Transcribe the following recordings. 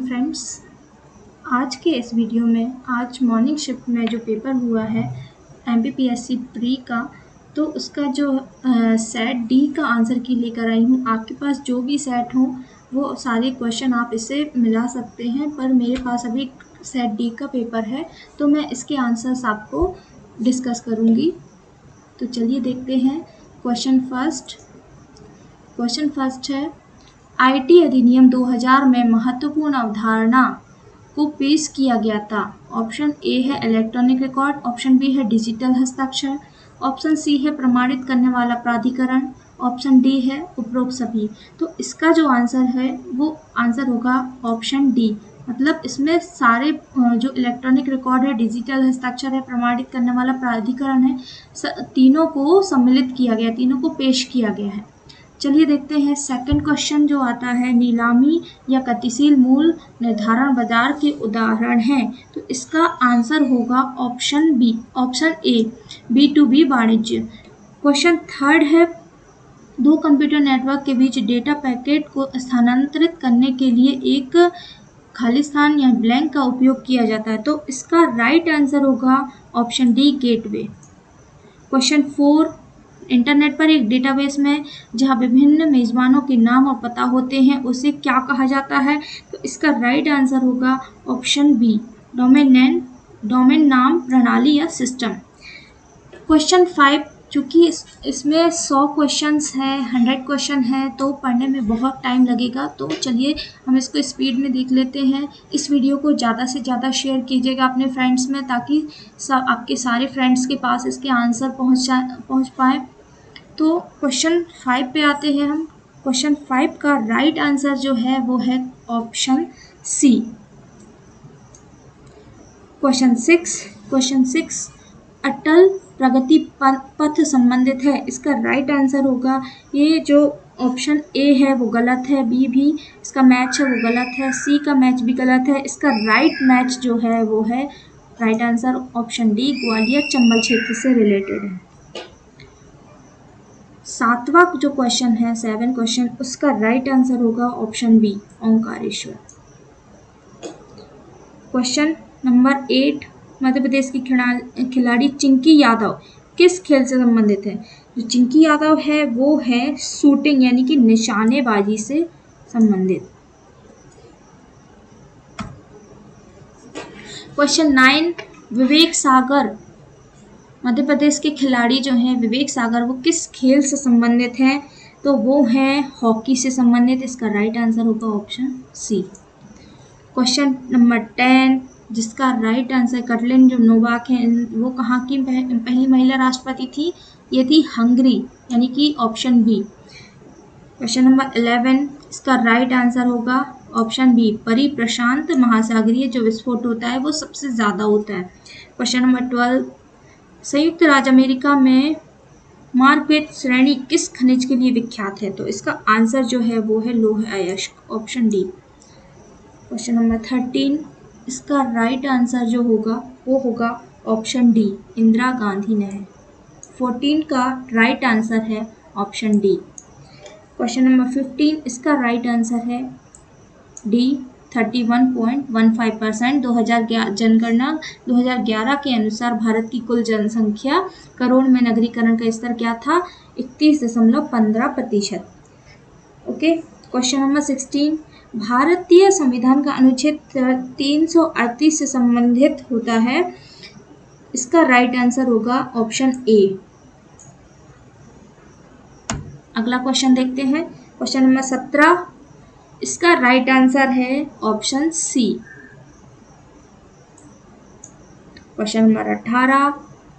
Friends, आज के इस वीडियो में आज मॉर्निंग शिफ्ट में जो पेपर हुआ है MPPSC प्री का, तो उसका जो सेट डी का आंसर की लेकर आई हूँ। आपके पास जो भी सेट हो वो सारे क्वेश्चन आप इससे मिला सकते हैं, पर मेरे पास अभी सेट डी का पेपर है तो मैं इसके आंसर्स आपको डिस्कस करूँगी। तो चलिए देखते हैं। क्वेश्चन फर्स्ट है, आईटी अधिनियम 2000 में महत्वपूर्ण अवधारणा को पेश किया गया था। ऑप्शन ए है इलेक्ट्रॉनिक रिकॉर्ड, ऑप्शन बी है डिजिटल हस्ताक्षर, ऑप्शन सी है प्रमाणित करने वाला प्राधिकरण, ऑप्शन डी है उपरोक्त सभी। तो इसका जो आंसर है वो आंसर होगा ऑप्शन डी। मतलब इसमें सारे जो इलेक्ट्रॉनिक रिकॉर्ड है, डिजिटल हस्ताक्षर है, प्रमाणित करने वाला प्राधिकरण है, तीनों को सम्मिलित किया गया, तीनों को पेश किया गया है। चलिए देखते हैं। सेकंड क्वेश्चन जो आता है, नीलामी या गतिशील मूल्य निर्धारण बाजार के उदाहरण हैं। तो इसका आंसर होगा option B, option A, B2B वाणिज्य। क्वेश्चन थर्ड है, दो कंप्यूटर नेटवर्क के बीच डेटा पैकेट को स्थानांतरित करने के लिए एक खालिस्तान या ब्लैंक का उपयोग किया जाता है। तो इसका राइट आंसर होगा option D, gateway. Question 4, internet पर एक डेटाबेस में जहां विभिन्न मेजबानों के नाम और पता होते हैं उसे क्या कहा जाता है। तो इसका राइट आंसर होगा ऑप्शन बी, डोमेन नाम प्रणाली या सिस्टम। क्वेश्चन 5, चूँकि इसमें 100 क्वेश्चंस हैं, 100 क्वेश्चन है, तो पढ़ने में बहुत टाइम लगेगा। तो चलिए हम इसको स्पीड में देख लेते हैं। इस वीडियो को ज़्यादा से ज़्यादा शेयर कीजिएगा अपने फ्रेंड्स में, ताकि आपके सारे फ्रेंड्स के पास इसके आंसर पहुँच पाए। तो क्वेश्चन 5 पे आते हैं हम। क्वेश्चन 5 का राइट आंसर जो है वो है ऑप्शन सी। क्वेश्चन 6, अटल प्रगति पथ संबंधित है। इसका राइट आंसर होगा, ये जो ऑप्शन ए है वो गलत है, बी भी इसका मैच है वो गलत है, सी का मैच भी गलत है। इसका राइट मैच जो है वो है right answer option D, Gwalior Chambal क्षेत्र से रिलेटेड है। सातवां जो क्वेश्चन है, 7 क्वेश्चन, उसका राइट आंसर होगा option B, Omkareshwar. Question number 8, Madhya Pradesh की खिलाड़ी चिंकी यादव किस खेल से संबंधित है। जो चिंकी यादव है वो है शूटिंग यानी कि निशानेबाजी से संबंधित। क्वेश्चन 9, विवेक सागर, मध्य प्रदेश के खिलाड़ी जो हैं विवेक सागर, वो किस खेल से संबंधित हैं। तो वो हैं हॉकी से संबंधित। इसका राइट आंसर होगा ऑप्शन सी। क्वेश्चन नंबर 10, जिसका राइट आंसर कैटलिन जो नोवाक है, वो कहाँ की पहली महिला राष्ट्रपति थी। ये थी हंगरी, यानी कि ऑप्शन बी। क्वेश्चन नंबर 11, इसका राइट आंसर होगा ऑप्शन बी, परिप्रशांत महासागरीय जो विस्फोट होता है वो सबसे ज़्यादा होता है। क्वेश्चन नंबर 12, संयुक्त राज्य अमेरिका में मार्क्वेट श्रेणी किस खनिज के लिए विख्यात है। तो इसका आंसर जो है वो है लौह अयस्क, ऑप्शन डी। क्वेश्चन नंबर 13, इसका राइट आंसर जो होगा वो होगा ऑप्शन डी, इंदिरा गांधी नहर। 14 का राइट आंसर है ऑप्शन डी। क्वेश्चन नंबर 15, इसका राइट आंसर है डी, 31.15%। 2011 जनगणना 2011 के अनुसार भारत की कुल जनसंख्या करोड़ में नगरीकरण का स्तर क्या था, 31.15%। ओके। क्वेश्चन नंबर 16, भारतीय संविधान का अनुच्छेद 338 से संबंधित होता है। इसका राइट आंसर होगा ऑप्शन ए। अगला क्वेश्चन देखते हैं। क्वेश्चन नंबर 17, इसका राइट आंसर है ऑप्शन सी। क्वेश्चन नंबर 18,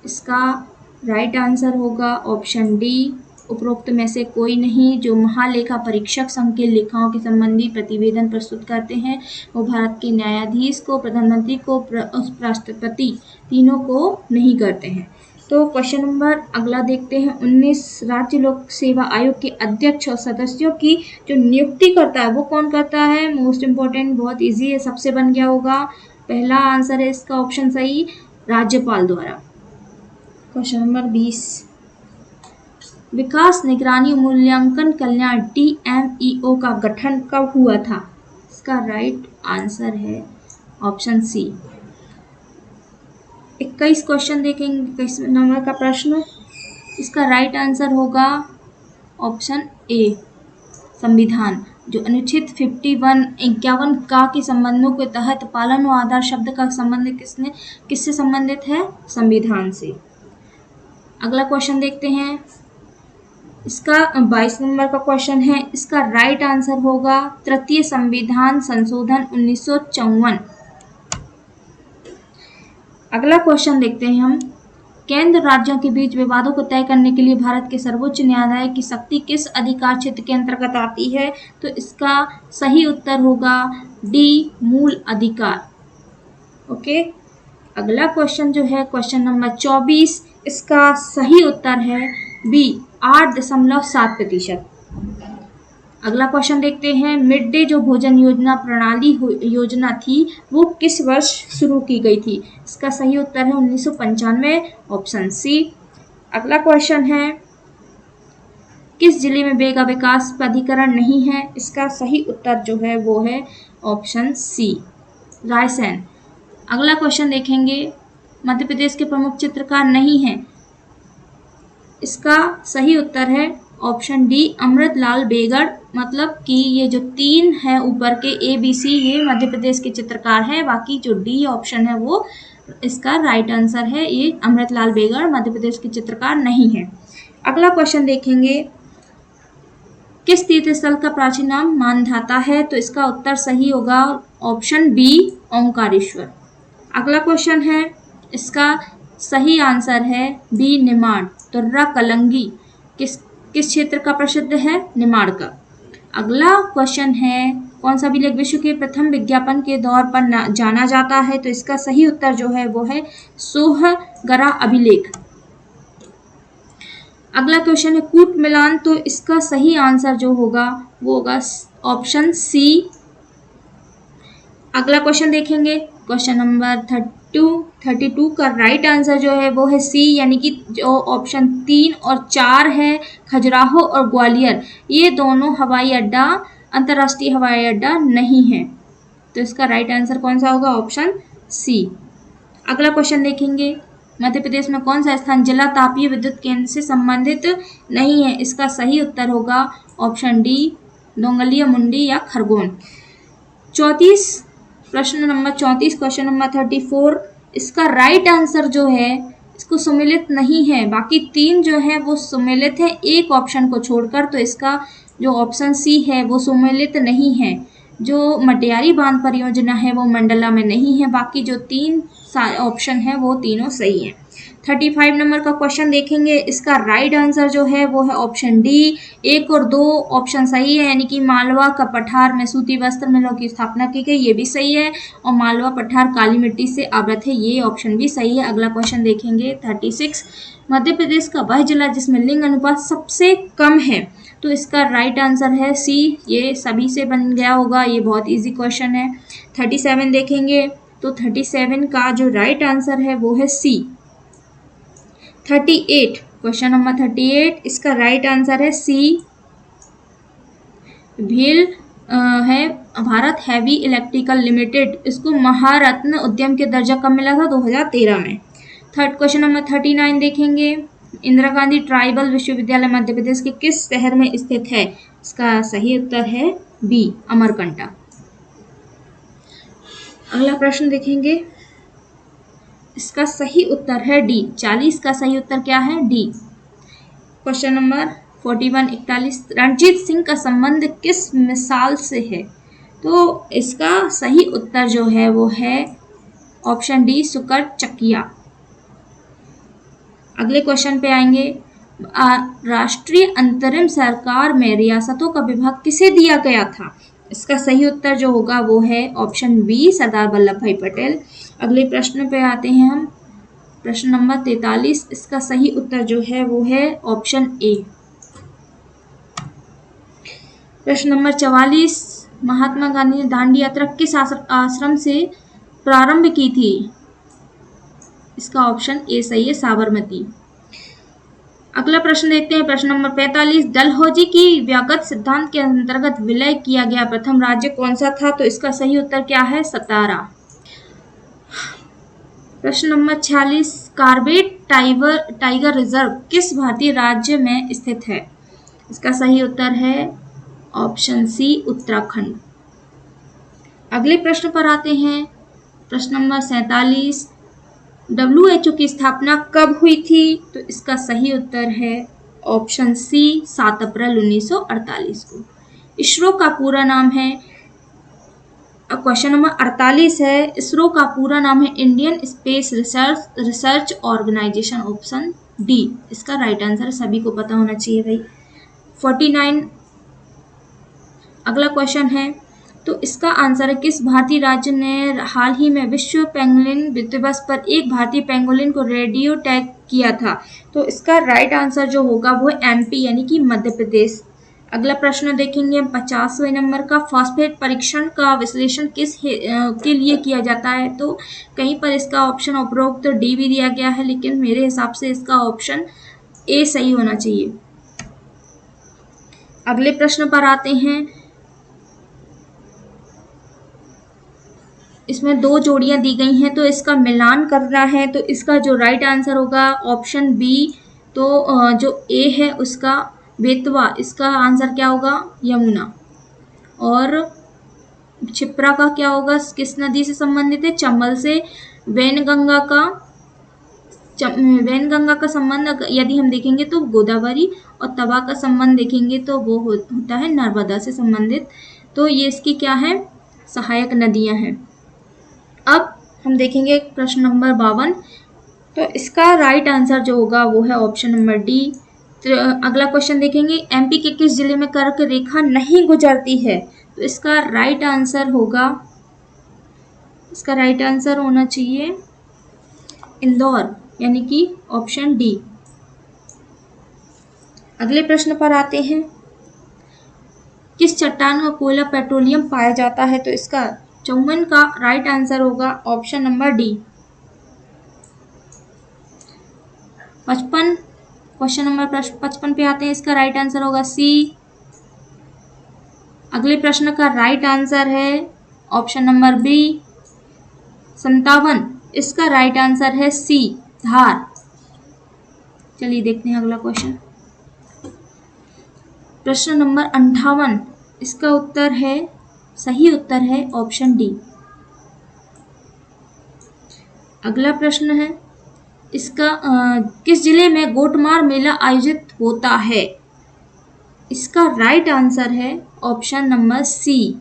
इसका राइट आंसर होगा ऑप्शन डी, उपरोक्त में से कोई नहीं। जो महालेखा परीक्षक संघ के लेखाओं के संबंधी प्रतिवेदन प्रस्तुत करते हैं वो भारत के न्यायाधीश को, प्रधानमंत्री को, राष्ट्रपति, तीनों को नहीं करते हैं। तो क्वेश्चन नंबर अगला देखते हैं। 19 राज्य लोक सेवा आयोग के अध्यक्ष और सदस्यों की जो नियुक्ति करता है वो कौन करता है। मोस्ट इम्पोर्टेंट, बहुत इजी है, सबसे बन गया होगा। पहला आंसर है इसका ऑप्शन सही, राज्यपाल द्वारा। क्वेश्चन नंबर 20, विकास निगरानी मूल्यांकन कल्याण DMEO का गठन कब हुआ था। इसका राइट आंसर है ऑप्शन सी। 21 क्वेश्चन देखेंगे, 21 नंबर का प्रश्न, इसका राइट आंसर होगा ऑप्शन ए संविधान। जो अनुच्छेद 51 का के संबंधों के तहत पालन व आधार शब्द का संबंध किससे संबंधित है? संविधान से। अगला क्वेश्चन देखते हैं, इसका 22 नंबर का क्वेश्चन है, इसका राइट आंसर होगा तृतीय संविधान संशोधन 1954। अगला क्वेश्चन देखते हैं हम, केंद्र राज्यों के बीच विवादों को तय करने के लिए भारत के सर्वोच्च न्यायालय की शक्ति किस अधिकार क्षेत्र के अंतर्गत आती है? तो इसका सही उत्तर होगा डी मूल अधिकार। ओके, अगला क्वेश्चन जो है क्वेश्चन नंबर 24, इसका सही उत्तर है बी 8.7%। अगला क्वेश्चन देखते हैं, मिड डे जो भोजन योजना प्रणाली योजना थी वो किस वर्ष शुरू की गई थी? इसका सही उत्तर है 1995, ऑप्शन सी। अगला क्वेश्चन है, किस जिले में बेगा विकास प्राधिकरण नहीं है? इसका सही उत्तर जो है वो है ऑप्शन सी, रायसेन। अगला क्वेश्चन देखेंगे, मध्य प्रदेश के प्रमुख चित्रकार नहीं हैं, इसका सही उत्तर है ऑप्शन डी अमृतलाल बेगड़। मतलब कि ये जो 3 है ऊपर के ABC ये मध्य प्रदेश के चित्रकार हैं, बाकी जो डी ऑप्शन है वो इसका राइट आंसर है, ये अमृतलाल बेगड़ मध्य प्रदेश के चित्रकार नहीं है। अगला क्वेश्चन देखेंगे, किस तीर्थ स्थल का प्राचीन नाम मानधाता है? तो इसका उत्तर सही होगा ऑप्शन बी ओंकारेश्वर। अगला क्वेश्चन है, इसका सही आंसर है बी निमाड़। तुर्रा कलंगी किस क्षेत्र का प्रसिद्ध है? निमाड़ का। अगला क्वेश्चन है, कौन सा अभिलेख विश्व के प्रथम विज्ञापन के दौर पर जाना जाता है? तो इसका सही उत्तर जो है वो है सोहगरा अभिलेख। अगला क्वेश्चन है, कूट मिलान, तो इसका सही आंसर जो होगा वो होगा ऑप्शन सी। अगला क्वेश्चन देखेंगे, क्वेश्चन नंबर 32 का राइट आंसर जो है वो है सी, यानी कि जो ऑप्शन 3 और 4 है, खजुराहो और ग्वालियर, ये दोनों हवाई अड्डा अंतर्राष्ट्रीय हवाई अड्डा नहीं है। तो इसका राइट आंसर कौन सा होगा? Option C. अगला क्वेश्चन देखेंगे, मध्य प्रदेश में कौन सा स्थान जिला तापीय विद्युत केंद्र से संबंधित नहीं है? इसका सही उत्तर होगा ऑप्शन डी दोंगलिया मुंडी या खरगोन। 34 प्रश्न नंबर 34 क्वेश्चन नंबर 34, इसका राइट आंसर जो है इसको सुमेलित नहीं है, बाकी 3 जो है वो सुमेलित है एक ऑप्शन को छोड़कर। तो इसका जो ऑप्शन सी है वो सुमेलित नहीं है। जो मटियारी बांध परियोजना है वो मंडला में नहीं है, बाकी जो 3 ऑप्शन है वो तीनों सही हैं। 35 नंबर का क्वेश्चन देखेंगे, इसका राइट आंसर जो है वो है ऑप्शन डी। 1 और 2 ऑप्शन सही है, यानी कि मालवा का पठार में सूती वस्त्र मिलों की स्थापना की गई, ये भी सही है, और मालवा पठार काली मिट्टी से आवृत है, ये ऑप्शन भी सही है। अगला क्वेश्चन देखेंगे 36, मध्य प्रदेश का वह जिला जिसमें लिंग अनुपात सबसे कम है? तो इसका राइट आंसर है सी, ये सभी से बन गया होगा, ये बहुत ईजी क्वेश्चन है। 37 देखेंगे, तो 37 का जो राइट आंसर है वो है सी। 38 क्वेश्चन नंबर 38, इसका राइट आंसर है सी, भेल है भारत हैवी इलेक्ट्रिकल लिमिटेड, इसको महारत्न उद्यम के दर्जा कब मिला था? 2013 में। क्वेश्चन नंबर 39 देखेंगे, इंदिरा गांधी ट्राइबल विश्वविद्यालय मध्य प्रदेश के किस शहर में स्थित है? इसका सही उत्तर है बी अमरकंटक। अगला प्रश्न देखेंगे, इसका सही उत्तर है डी। 40 का सही उत्तर क्या है? D. Question number 41 Ranjit Singh का संबंध किस मिसाल से है? तो इसका सही उत्तर जो है वो है ऑप्शन डी सुकर चकिया। अगले क्वेश्चन पे आएंगे, राष्ट्रीय अंतरिम सरकार में रियासतों का विभाग किसे दिया गया था? इसका सही उत्तर जो होगा वो है ऑप्शन बी सरदार वल्लभ भाई पटेल। अगले प्रश्न पे आते हैं हम, प्रश्न नंबर 43, इसका सही उत्तर जो है वो है ऑप्शन ए। प्रश्न नंबर 44, महात्मा गांधी ने दांडी यात्रा किस आश्रम से प्रारंभ की थी? इसका ऑप्शन ए सही है, साबरमती। अगला प्रश्न देखते हैं, प्रश्न नंबर 45। डलहौजी की व्यागत सिद्धांत के अंतर्गत विलय किया गया प्रथम राज्य कौन सा था? तो इसका सही उत्तर क्या है? सतारा। प्रश्न नंबर 46। कार्बेट टाइगर रिजर्व किस भारतीय राज्य में स्थित है? इसका सही उत्तर है ऑप्शन सी, उत्तराखंड। अगले प्रश्न पर आते हैं, प्रश्न नंबर 47। WHO की स्थापना कब हुई थी? तो इसका सही उत्तर है ऑप्शन सी, 7 अप्रैल 1948 को। इसरो का पूरा नाम है, क्वेश्चन नंबर 48 है, इसरो का पूरा नाम है Indian Space Research Organisation, option D इसका राइट आंसर, सभी को पता होना चाहिए भाई। 49। अगला क्वेश्चन है, तो इसका आंसर है, किस भारतीय राज्य ने हाल ही में विश्व पेंगुलिन दिवस पर एक भारतीय पेंगुलिन को रेडियो टैग किया था? तो इसका राइट आंसर जो होगा वो एमपी यानी कि मध्य प्रदेश। अगला प्रश्न देखेंगे 50वें नंबर का, फॉस्फेट परीक्षण का विश्लेषण किस के लिए किया जाता है? तो कहीं पर इसका ऑप्शन उपरोक्त डी भी दिया गया है, लेकिन मेरे हिसाब से इसका ऑप्शन ए सही होना चाहिए। अगले प्रश्न पर आते हैं, इसमें 2 जोड़ियां दी गई हैं, तो इसका मिलान करना है, तो इसका जो राइट आंसर होगा ऑप्शन बी। तो जो ए है उसका बेतवा, इसका आंसर क्या होगा? यमुना। और क्षिप्रा का क्या होगा? किस नदी से संबंधित है? चंबल से। वैनगंगा का संबंध यदि हम देखेंगे तो गोदावरी, और तवा का संबंध देखेंगे तो वो होता है नर्मदा से संबंधित। तो ये इसकी क्या है? सहायक नदियां हैं। अब हम देखेंगे प्रश्न नंबर 52। तो इसका राइट आंसर जो होगा वो है ऑप्शन नंबर डी। तो अगला क्वेश्चन देखेंगे, एमपी के किस जिले में कर्क रेखा नहीं गुजरती है? तो इसका राइट आंसर होगा, इसका राइट आंसर होना चाहिए इंदौर यानी कि ऑप्शन डी। अगले प्रश्न पर आते हैं, किस चट्टान का कोयला पेट्रोलियम पाया जाता है? तो इसका 54 का राइट आंसर होगा option number D. 55, question number 55 पे आते हैं, इसका राइट आंसर होगा सी। अगले प्रश्न का राइट आंसर है ऑप्शन नंबर बी, 57, इसका राइट आंसर है सी, धार। चलिए देखते हैं अगला क्वेश्चन, प्रश्न नंबर 58, इसका उत्तर है, सही उत्तर है ऑप्शन डी। अगला प्रश्न है, इसका किस जिले में गोटमार मेला आयोजित होता है? इसका राइट आंसर है ऑप्शन नंबर सी।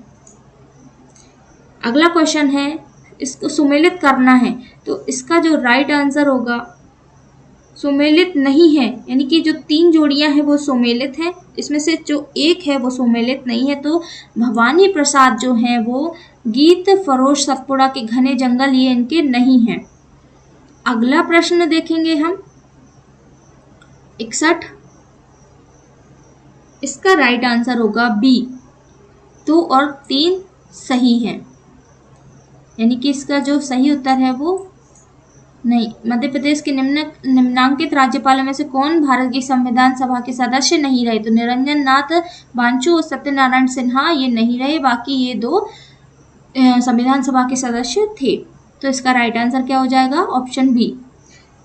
अगला क्वेश्चन है, इसको सुमेलित करना है, तो इसका जो राइट आंसर होगा, सुमेलित नहीं है, यानी कि जो 3 जोड़ियां हैं वो सुमेलित हैं, इसमें से जो एक है वो सुमेलित नहीं है। तो भवानी प्रसाद जो हैं वो गीत फरोश सतपुड़ा के घने जंगल ये इनके नहीं हैं। अगला प्रश्न देखेंगे हम 61, इसका राइट आंसर होगा बी, 2 और 3 सही है, यानी कि इसका जो सही उत्तर है वो नहीं। मध्य प्रदेश के निम्नांकित राज्यपालों में से कौन भारत की संविधान सभा के सदस्य नहीं रहे? तो निरंजन नाथ बांचू और सत्यनारायण सिन्हा ये नहीं रहे, बाकी ये 2 संविधान सभा के सदस्य थे। तो इसका राइट आंसर क्या हो जाएगा? Option B.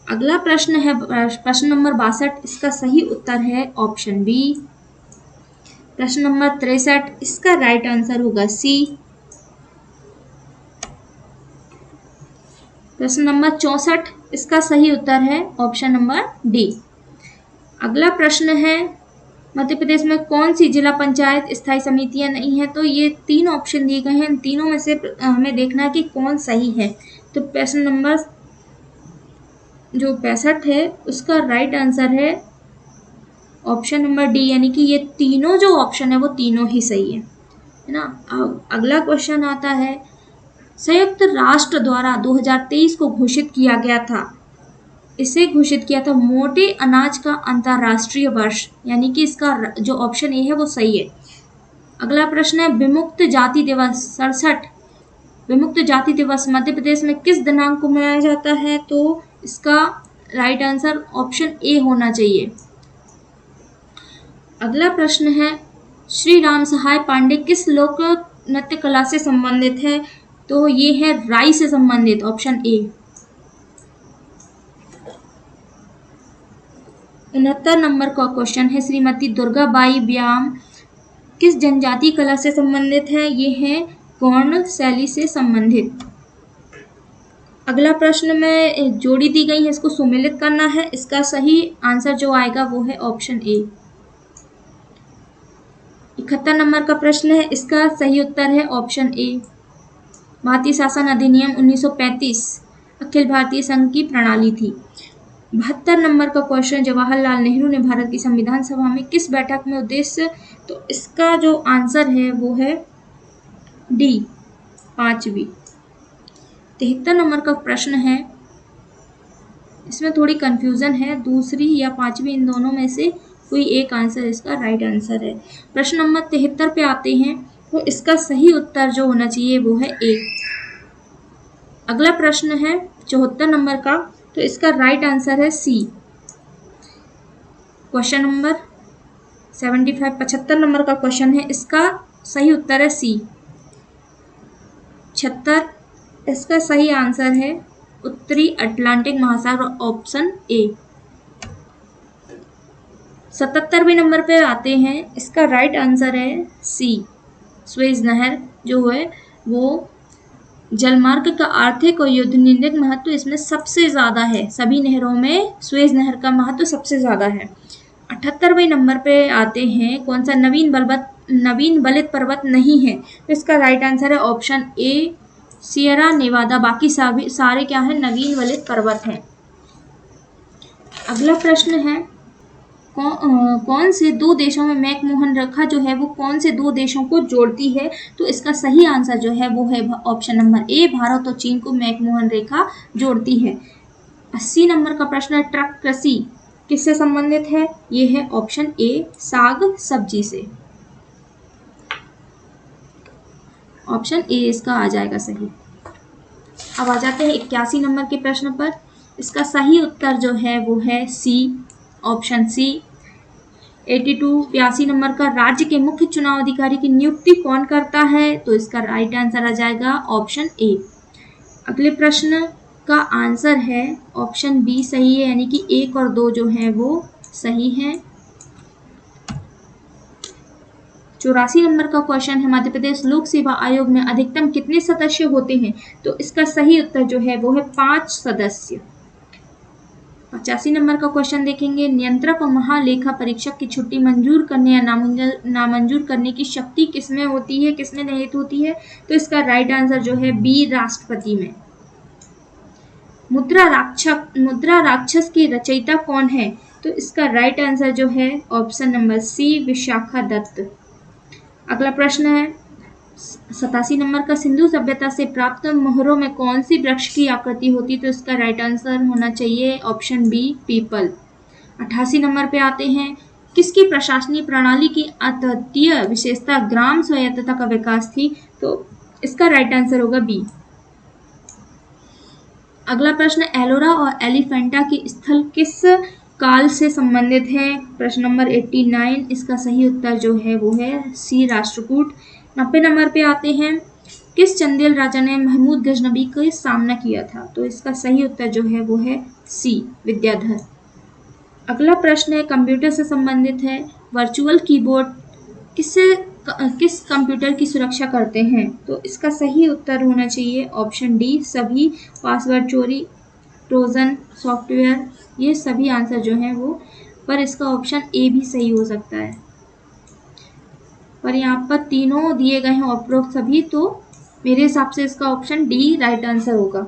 अगला प्रश्न है प्रश्न नंबर 62, इसका सही उत्तर है ऑप्शन बी। प्रश्न नंबर 63, इसका राइट आंसर होगा सी। प्रश्न नंबर 64, इसका सही उत्तर है ऑप्शन नंबर डी। अगला प्रश्न है, मध्य प्रदेश में कौन सी जिला पंचायत स्थायी समितियां नहीं है? तो ये 3 ऑप्शन दिए गए हैं, इन तीनों में से हमें देखना है कि कौन सही है। तो प्रश्न नंबर जो 65 है उसका राइट आंसर है ऑप्शन नंबर डी, यानी कि ये तीनों जो ऑप्शन है वो तीनों ही सही है ना। अगला क्वेश्चन आता है, संयुक्त राष्ट्र द्वारा 2023 को घोषित किया गया था, इसे घोषित किया था मोटे अनाज का अंतर्राष्ट्रीय वर्ष, यानी कि इसका जो ऑप्शन ए है वो सही है। अगला प्रश्न है, विमुक्त जाति दिवस 67, विमुक्त जाति दिवस मध्य प्रदेश में किस दिनांक को मनाया जाता है? तो इसका राइट आंसर ऑप्शन ए होना चाहिए, अगला प्रश्न है, श्री राम सहाय पांडे किस लोक नृत्य कला से संबंधित है? तो ये है राई से संबंधित, ऑप्शन ए। 69 नंबर का क्वेश्चन है, श्रीमती दुर्गाबाई व्याम किस जनजाति कला से संबंधित है? ये है गौड़ शैली से संबंधित। अगला प्रश्न में जोड़ी दी गई है, इसको सुमेलित करना है। इसका सही आंसर जो आएगा वो है ऑप्शन ए। 71 नंबर का प्रश्न है, इसका सही उत्तर है ऑप्शन ए। भारतीय शासन अधिनियम 1935 अखिल भारतीय संघ की प्रणाली थी। 72 नंबर का क्वेश्चन, जवाहरलाल नेहरू ने भारत की संविधान सभा में किस बैठक में उद्देश्य? तो इसका जो आंसर है वो है डी, 5वीं। 73 नंबर का प्रश्न है, इसमें थोड़ी कंफ्यूजन है, दूसरी या 5वीं, इन दोनों में से कोई एक आंसर इसका राइट आंसर है। प्रश्न नंबर 73 पे आते हैं, तो इसका सही उत्तर जो होना चाहिए वो है ए। अगला प्रश्न है 74 नंबर का, तो इसका राइट आंसर है सी। क्वेश्चन नंबर 75 नंबर का क्वेश्चन है, इसका सही उत्तर है सी। 76, इसका सही आंसर है उत्तरी अटलांटिक महासागर, ऑप्शन ए। 77वें नंबर पे आते हैं, इसका राइट आंसर है सी। सुएज नहर जो है वो जलमार्ग का आर्थिक और युद्धनीतिक महत्व इसमें सबसे ज़्यादा है। सभी नहरों में सुएज नहर का महत्व सबसे ज़्यादा है। 78वें नंबर पे आते हैं, कौन सा नवीन बलित पर्वत नहीं है? तो इसका राइट आंसर है ऑप्शन ए, सियरा नेवादा। बाकी सारे क्या है? नवीन बलित पर्वत हैं। अगला प्रश्न है, कौन से दो देशों में मैकमोहन रेखा जो है वो कौन से दो देशों को जोड़ती है? तो इसका सही आंसर जो है वो है ऑप्शन नंबर ए, भारत और चीन को मैकमोहन रेखा जोड़ती है। 80 नंबर का प्रश्न है, ट्रक कृषि किससे संबंधित है? ये है ऑप्शन ए, साग सब्जी से। ऑप्शन ए इसका आ जाएगा सही। अब आ जाते हैं 81 नंबर के प्रश्न पर। इसका सही उत्तर जो है वो है सी, ऑप्शन सी। 82 नंबर का, राज्य के मुख्य चुनाव अधिकारी की नियुक्ति कौन करता है? तो इसका राइट आंसर आ जाएगा ऑप्शन ए। अगले प्रश्न का आंसर है ऑप्शन बी सही है, यानी कि 1 और 2 जो है वो सही है। 84 नंबर का क्वेश्चन है, मध्य प्रदेश लोक सेवा आयोग में अधिकतम कितने सदस्य होते हैं? तो इसका सही उत्तर जो है वो है 5 सदस्य। 85 नंबर का क्वेश्चन देखेंगे, नियंत्रक और महालेखा परीक्षक की छुट्टी मंजूर करने या नामंजूर करने की शक्ति किसमें होती है, किसमें निहित होती है? तो इसका राइट आंसर जो है बी, राष्ट्रपति में। मुद्रा राक्षस की रचयिता कौन है? तो इसका राइट आंसर जो है option number C, Vishakha Dutt. अगला प्रश्न है 87 नंबर का, सिंधु सभ्यता से प्राप्त मोहरों में कौन सी वृक्ष की आकृति होती? तो इसका राइट आंसर होना चाहिए ऑप्शन बी, पीपल। 88 नंबर पे आते हैं, किसकी प्रशासनिक प्रणाली की अद्वितीय विशेषता ग्राम स्वायत्तता का विकास थी? तो इसका राइट आंसर होगा बी। अगला प्रश्न, एलोरा और एलिफेंटा की स्थल किस काल से संबंधित है? प्रश्न नंबर 89, इसका सही उत्तर जो है वो है सी, राष्ट्रकूट। 90 नंबर पे आते हैं, किस चंदेल राजा ने महमूद गजनबी का सामना किया था? तो इसका सही उत्तर जो है वो है सी, विद्याधर। अगला प्रश्न है कंप्यूटर से संबंधित है, वर्चुअल कीबोर्ड किस कंप्यूटर की सुरक्षा करते हैं? तो इसका सही उत्तर होना चाहिए ऑप्शन डी, सभी। पासवर्ड चोरी, ट्रोजन सॉफ्टवेयर, ये सभी आंसर जो हैं वो, पर इसका ऑप्शन ए भी सही हो सकता है। पर यहाँ पर तीनों दिए गए हैं उपरोक्त सभी, तो मेरे हिसाब से इसका ऑप्शन डी राइट आंसर होगा।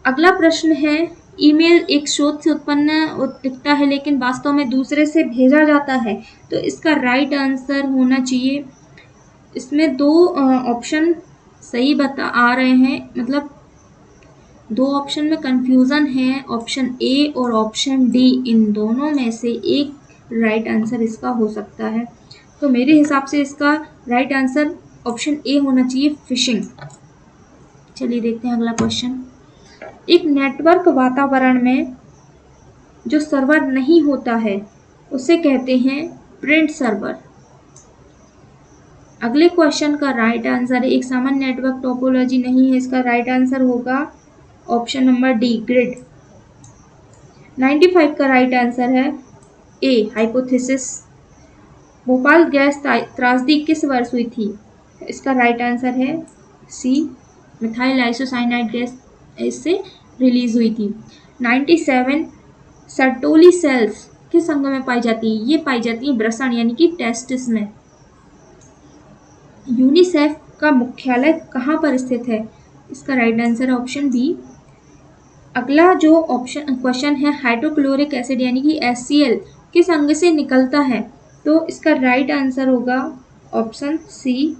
अगला प्रश्न है, ईमेल एक स्रोत से उत्पन्न दिखता है लेकिन वास्तव में दूसरे से भेजा जाता है, तो इसका राइट आंसर होना चाहिए, इसमें 2 ऑप्शन सही आ रहे हैं, मतलब 2 ऑप्शन में कंफ्यूजन है, ऑप्शन ए और ऑप्शन डी, इन दोनों में से एक राइट आंसर इसका हो सकता है। तो मेरे हिसाब से इसका राइट आंसर ऑप्शन ए होना चाहिए, फिशिंग। चलिए देखते हैं अगला क्वेश्चन। एक नेटवर्क वातावरण में जो सर्वर नहीं होता है उसे कहते हैं प्रिंट सर्वर। अगले क्वेश्चन का राइट आंसर है, एक सामान्य नेटवर्क टोपोलॉजी नहीं है, इसका राइट आंसर होगा ऑप्शन नंबर डी, ग्रिड। 95 का राइट आंसर है ए, हाइपोथेसिस। भोपाल गैस त्रासदी किस वर्ष हुई थी? इसका राइट आंसर है सी, मिथाइल आइसोसाइनाइड गैस इससे रिलीज हुई थी। 97 सर्टोली सेल्स किस अंग में पाई जाती है? ये पाई जाती है वृषण यानी कि टेस्टिस में। यूनिसेफ का मुख्यालय कहाँ पर स्थित है? इसका राइट आंसर है ऑप्शन बी। अगला जो ऑप्शन क्वेश्चन है, हाइड्रोक्लोरिक एसिड यानी कि HCl किस अंग से निकलता है? तो इसका राइट आंसर होगा ऑप्शन सी।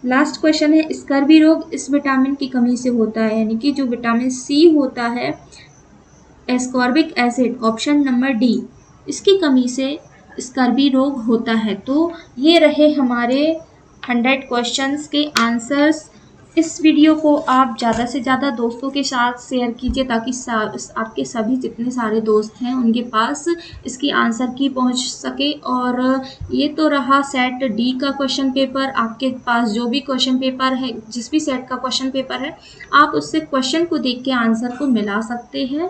लास्ट क्वेश्चन है, स्कर्वी रोग इस विटामिन की कमी से होता है, यानी कि जो विटामिन सी होता है ascorbic acid, option number D, इसकी कमी से स्कर्वी रोग होता है। तो ये रहे हमारे 100 क्वेश्चंस के आंसर्स। इस वीडियो को आप ज़्यादा से ज़्यादा दोस्तों के साथ शेयर कीजिए ताकि आपके सभी जितने सारे दोस्त हैं उनके पास इसकी आंसर की पहुंच सके। और ये तो रहा सेट डी का क्वेश्चन पेपर। आपके पास जो भी क्वेश्चन पेपर है, जिस भी सेट का क्वेश्चन पेपर है, आप उससे क्वेश्चन को देख के आंसर को मिला सकते हैं।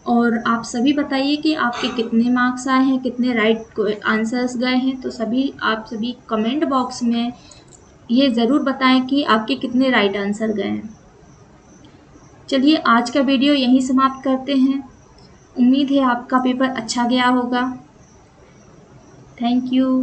और आप सभी बताइए कि आपके कितने मार्क्स आए हैं, कितने राइट आंसर्स गए हैं। तो आप सभी कमेंट बॉक्स में ये ज़रूर बताएं कि आपके कितने राइट आंसर गए हैं। चलिए आज का वीडियो यहीं समाप्त करते हैं। उम्मीद है आपका पेपर अच्छा गया होगा। Thank you.